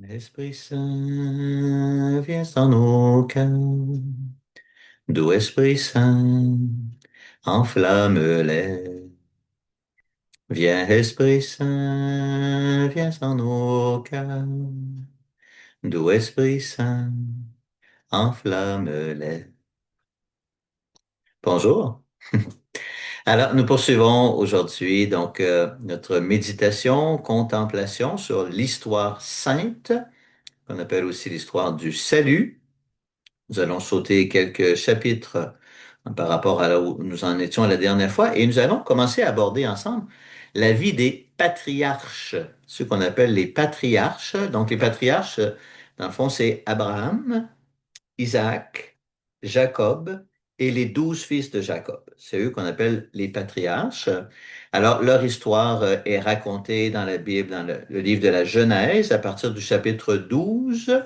Esprit Saint, viens en nos cœurs. Doux Esprit Saint, enflamme-les. Viens, Esprit Saint, viens en nos cœurs. Doux Esprit Saint, enflamme-les. Bonjour. Alors, nous poursuivons aujourd'hui notre méditation, contemplation sur l'histoire sainte, qu'on appelle aussi l'histoire du salut. Nous allons sauter quelques chapitres par rapport à là où nous en étions la dernière fois et nous allons commencer à aborder ensemble la vie des patriarches, ceux qu'on appelle les patriarches. Donc, les patriarches, dans le fond, c'est Abraham, Isaac, Jacob et les 12 fils de Jacob. C'est eux qu'on appelle les patriarches. Alors, leur histoire est racontée dans la Bible, dans le livre de la Genèse, à partir du chapitre 12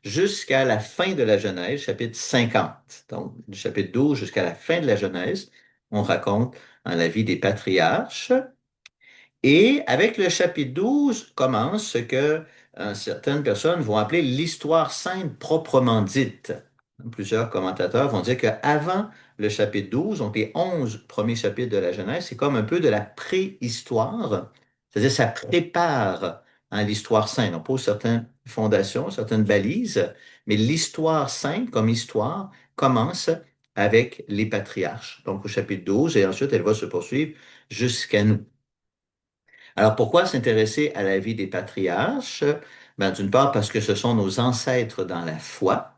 jusqu'à la fin de la Genèse, chapitre 50. Donc, du chapitre 12 jusqu'à la fin de la Genèse, on raconte la vie des patriarches. Et avec le chapitre 12 commence ce que certaines personnes vont appeler l'histoire sainte proprement dite. Plusieurs commentateurs vont dire qu'avant le chapitre 12, donc les 11 premiers chapitres de la Genèse, c'est comme un peu de la préhistoire, c'est-à-dire ça prépare l'histoire sainte. On pose certaines fondations, certaines balises, mais l'histoire sainte comme histoire commence avec les patriarches, donc au chapitre 12, et ensuite elle va se poursuivre jusqu'à nous. Alors, pourquoi s'intéresser à la vie des patriarches? Ben, d'une part, parce que ce sont nos ancêtres dans la foi.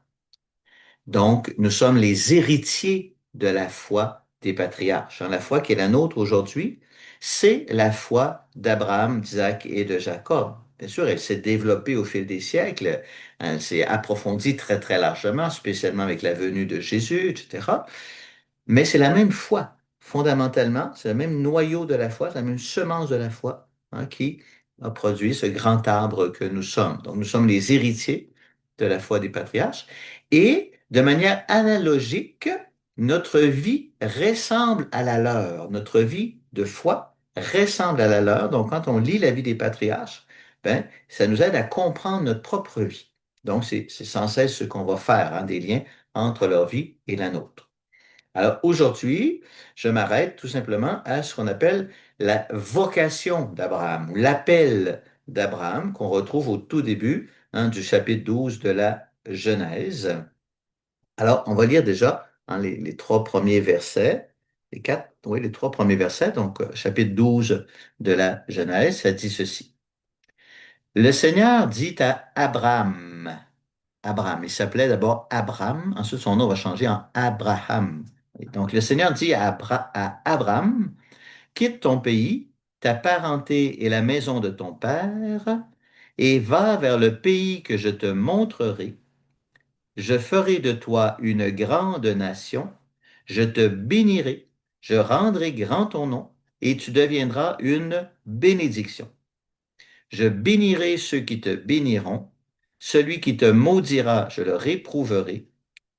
Donc, nous sommes les héritiers de la foi des patriarches. La foi qui est la nôtre aujourd'hui, c'est la foi d'Abraham, d'Isaac et de Jacob. Bien sûr, elle s'est développée au fil des siècles, elle s'est approfondie très, très largement, spécialement avec la venue de Jésus, etc. Mais c'est la même foi, fondamentalement, c'est le même noyau de la foi, c'est la même semence de la foi qui a produit ce grand arbre que nous sommes. Donc, nous sommes les héritiers de la foi des patriarches. Et de manière analogique, notre vie ressemble à la leur. Notre vie de foi ressemble à la leur. Donc, quand on lit la vie des patriarches, ben, ça nous aide à comprendre notre propre vie. Donc, c'est sans cesse ce qu'on va faire, des liens entre leur vie et la nôtre. Alors aujourd'hui, je m'arrête tout simplement à ce qu'on appelle la vocation d'Abraham, ou l'appel d'Abraham qu'on retrouve au tout début du chapitre 12 de la Genèse. Alors, on va lire déjà les trois premiers versets, les trois premiers versets, donc chapitre 12 de la Genèse, ça dit ceci. Le Seigneur dit à Abraham, il s'appelait d'abord Abram, ensuite son nom va changer en Abraham. Et donc le Seigneur dit à Abraham, quitte ton pays, ta parenté et la maison de ton père, et va vers le pays que je te montrerai. Je ferai de toi une grande nation, je te bénirai, je rendrai grand ton nom, et tu deviendras une bénédiction. Je bénirai ceux qui te béniront, celui qui te maudira, je le réprouverai.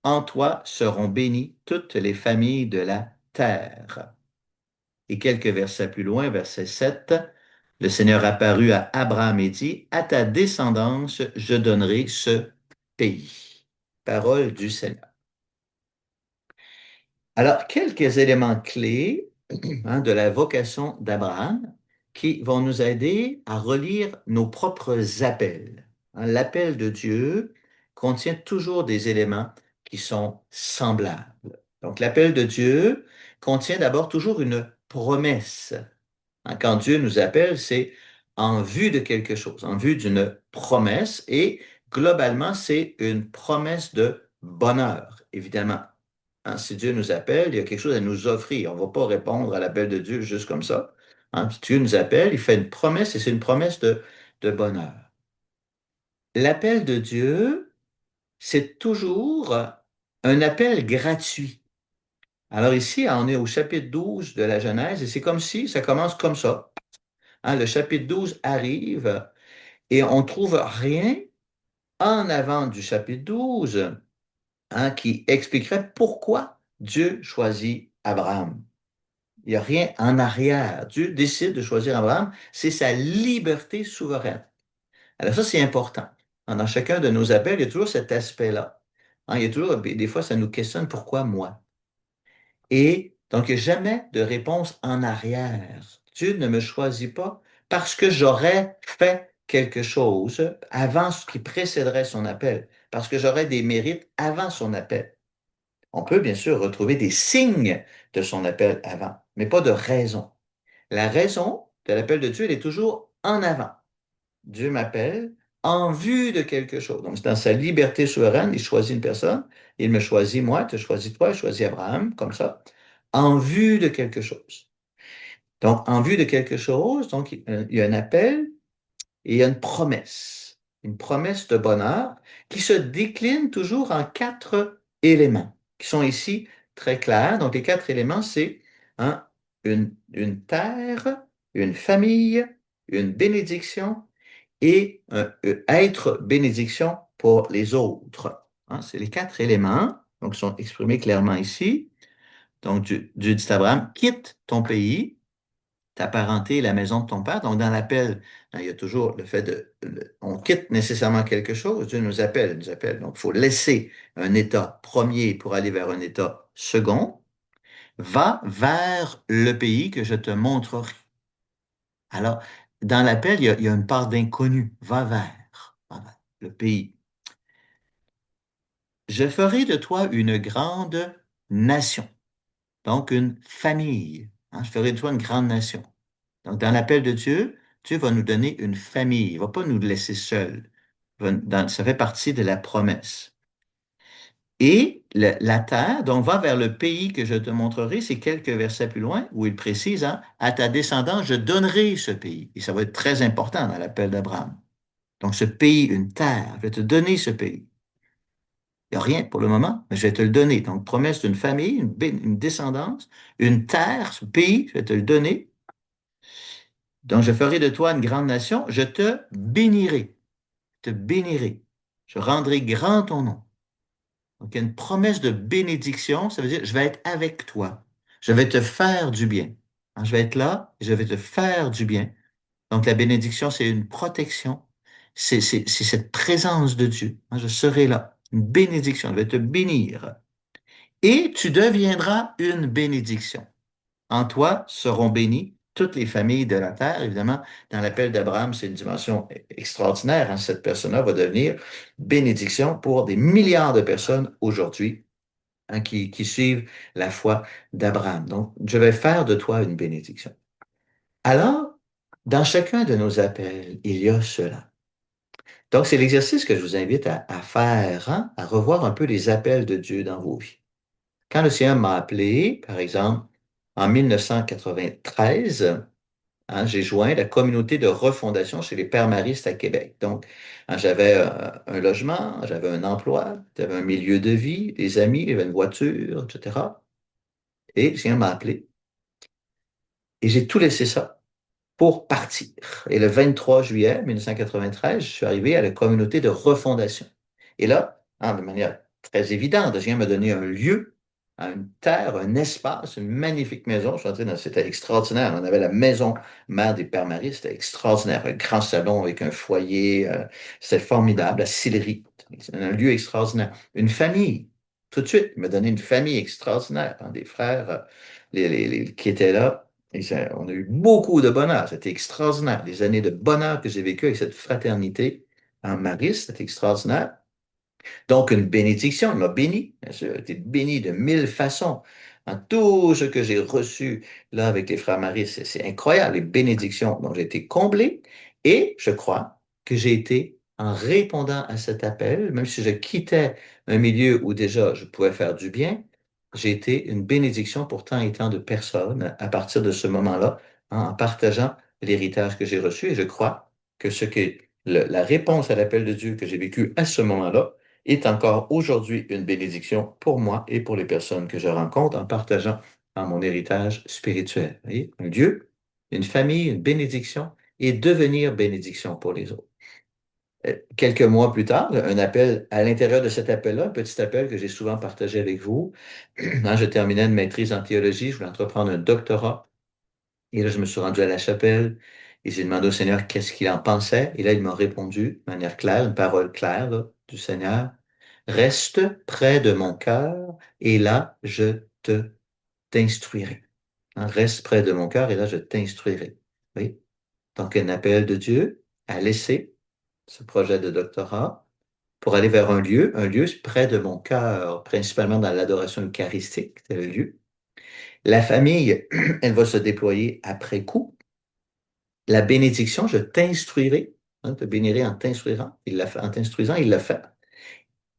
En toi seront bénies toutes les familles de la terre. Et quelques versets plus loin, verset 7, le Seigneur apparut à Abraham et dit, à ta descendance, je donnerai ce pays. Parole du Seigneur. Alors, quelques éléments clés de la vocation d'Abraham qui vont nous aider à relire nos propres appels. L'appel de Dieu contient toujours des éléments qui sont semblables. Donc, l'appel de Dieu contient d'abord toujours une promesse. Quand Dieu nous appelle, c'est en vue de quelque chose, en vue d'une promesse, et globalement, c'est une promesse de bonheur, évidemment. Si Dieu nous appelle, il y a quelque chose à nous offrir. On ne va pas répondre à l'appel de Dieu juste comme ça. Si Dieu nous appelle, il fait une promesse et c'est une promesse de bonheur. L'appel de Dieu, c'est toujours un appel gratuit. Alors ici, on est au chapitre 12 de la Genèse et c'est comme si ça commence comme ça. Le chapitre 12 arrive et on trouve rien en avant du chapitre 12 qui expliquerait pourquoi Dieu choisit Abraham. Il n'y a rien en arrière. Dieu décide de choisir Abraham. C'est sa liberté souveraine. Alors ça, c'est important. Dans chacun de nos appels, il y a toujours cet aspect-là. Il y a toujours, des fois, ça nous questionne pourquoi moi? Et donc, il n'y a jamais de réponse en arrière. Dieu ne me choisit pas parce que j'aurais fait quelque chose avant ce qui précéderait son appel, parce que j'aurais des mérites avant son appel. On peut bien sûr retrouver des signes de son appel avant, mais pas de raison. La raison de l'appel de Dieu, elle est toujours en avant. Dieu m'appelle en vue de quelque chose. Donc, c'est dans sa liberté souveraine, il choisit une personne, il me choisit moi, il te choisit toi, il choisit Abraham, comme ça, en vue de quelque chose. Donc, en vue de quelque chose, donc, il y a un appel et il y a une promesse de bonheur qui se décline toujours en quatre éléments, qui sont ici très clairs. Donc, les quatre éléments, c'est hein, une terre, une famille, une bénédiction et être bénédiction pour les autres. C'est les quatre éléments, donc qui sont exprimés clairement ici. Donc, Dieu dit à Abraham, quitte ton pays, ta parenté et la maison de ton père. Donc, dans l'appel, il y a toujours le fait on quitte nécessairement quelque chose. Dieu il nous appelle. Donc, il faut laisser un état premier pour aller vers un état second. Va vers le pays que je te montrerai. Alors, dans l'appel, il y a une part d'inconnu. Va vers le pays. Je ferai de toi une grande nation, donc une famille. Je ferai de toi une grande nation. Donc, dans l'appel de Dieu, Dieu va nous donner une famille. Il ne va pas nous laisser seuls. Ça fait partie de la promesse. Et la terre, donc va vers le pays que je te montrerai, c'est quelques versets plus loin où il précise, à ta descendance, je donnerai ce pays. Et ça va être très important dans l'appel d'Abraham. Donc ce pays, une terre, je vais te donner ce pays. Il n'y a rien pour le moment, mais je vais te le donner. Donc promesse d'une famille, une descendance, une terre, ce pays, je vais te le donner. Donc je ferai de toi une grande nation, je te bénirai, je rendrai grand ton nom. Donc, il y a une promesse de bénédiction, ça veut dire, je vais être avec toi. Je vais te faire du bien. Je vais être là et je vais te faire du bien. Donc, la bénédiction, c'est une protection. C'est cette présence de Dieu. Je serai là. Une bénédiction. Je vais te bénir. Et tu deviendras une bénédiction. En toi seront bénies toutes les familles de la terre. Évidemment, dans l'appel d'Abraham, c'est une dimension extraordinaire. Cette personne-là va devenir bénédiction pour des milliards de personnes aujourd'hui qui suivent la foi d'Abraham. Donc, je vais faire de toi une bénédiction. Alors, dans chacun de nos appels, il y a cela. Donc, c'est l'exercice que je vous invite à faire, à revoir un peu les appels de Dieu dans vos vies. Quand le Seigneur m'a appelé, par exemple, en 1993, j'ai joint la communauté de refondation chez les Pères Maristes à Québec. Donc, j'avais un logement, j'avais un emploi, j'avais un milieu de vie, des amis, j'avais une voiture, etc. Et le Seigneur m'a appelé. Et j'ai tout laissé ça pour partir. Et le 23 juillet 1993, je suis arrivé à la communauté de refondation. Et là, de manière très évidente, le Seigneur m'a donné un lieu, une terre, un espace, une magnifique maison. Je suis entré dans, c'était extraordinaire. On avait la maison mère des Pères Marie, c'était extraordinaire. Un grand salon avec un foyer, c'était formidable. La Sillery, c'est un lieu extraordinaire. Une famille, tout de suite, il m'a donné une famille extraordinaire, des frères qui étaient là. Et on a eu beaucoup de bonheur. C'était extraordinaire. Les années de bonheur que j'ai vécues avec cette fraternité en Marie, c'était extraordinaire. Donc, une bénédiction, il m'a béni, bien sûr, j'ai été béni de mille façons. Tout ce que j'ai reçu là avec les frères Marie, c'est incroyable, les bénédictions dont j'ai été comblé. Et je crois que j'ai été, en répondant à cet appel, même si je quittais un milieu où déjà je pouvais faire du bien, j'ai été une bénédiction pour tant et tant de personnes à partir de ce moment-là, en partageant l'héritage que j'ai reçu. Et je crois que la réponse à l'appel de Dieu que j'ai vécu à ce moment-là, est encore aujourd'hui une bénédiction pour moi et pour les personnes que je rencontre en partageant mon héritage spirituel. Vous voyez? Un Dieu, une famille, une bénédiction et devenir bénédiction pour les autres. Quelques mois plus tard, un appel à l'intérieur de cet appel-là, un petit appel que j'ai souvent partagé avec vous. Je terminais une maîtrise en théologie, je voulais entreprendre un doctorat. Et là, je me suis rendu à la chapelle Et j'ai demandé au Seigneur qu'est-ce qu'il en pensait. Et là, il m'a répondu de manière claire, une parole claire là, du Seigneur. Reste près de mon cœur et là, je t'instruirai. Hein, reste près de mon cœur et là, je t'instruirai. Oui. Donc, un appel de Dieu à laisser ce projet de doctorat pour aller vers un lieu près de mon cœur, principalement dans l'adoration eucharistique, c'est le lieu. La famille, elle va se déployer après coup. La bénédiction, je t'instruirai, hein, te bénirai en t'instruisant. Il l'a fait, en t'instruisant, il l'a fait.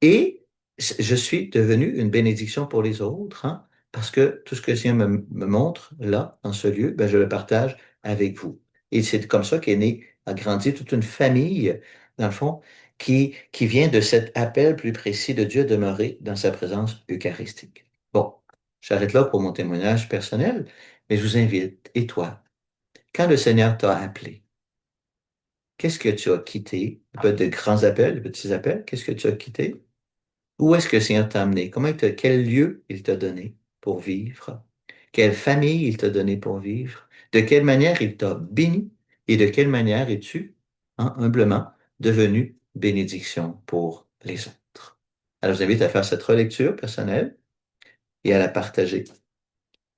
Et je suis devenu une bénédiction pour les autres, hein, parce que tout ce que le Seigneur me montre là, dans ce lieu, ben, je le partage avec vous. Et c'est comme ça qu'est née, a grandi toute une famille, dans le fond, qui vient de cet appel plus précis de Dieu à demeurer dans sa présence eucharistique. Bon, j'arrête là pour mon témoignage personnel, mais je vous invite, et toi, quand le Seigneur t'a appelé, qu'est-ce que tu as quitté? Peut-être de grands appels, de petits appels, qu'est-ce que tu as quitté? Où est-ce que le Seigneur t'a amené? Quel lieu il t'a donné pour vivre? Quelle famille il t'a donné pour vivre? De quelle manière il t'a béni? Et de quelle manière es-tu, hein, humblement, devenu bénédiction pour les autres? Alors, je vous invite à faire cette relecture personnelle et à la partager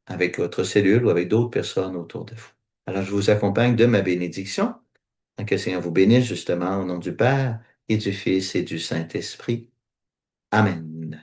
avec votre cellule ou avec d'autres personnes autour de vous. Alors, je vous accompagne de ma bénédiction. Que le Seigneur vous bénisse justement au nom du Père et du Fils et du Saint-Esprit. Amen.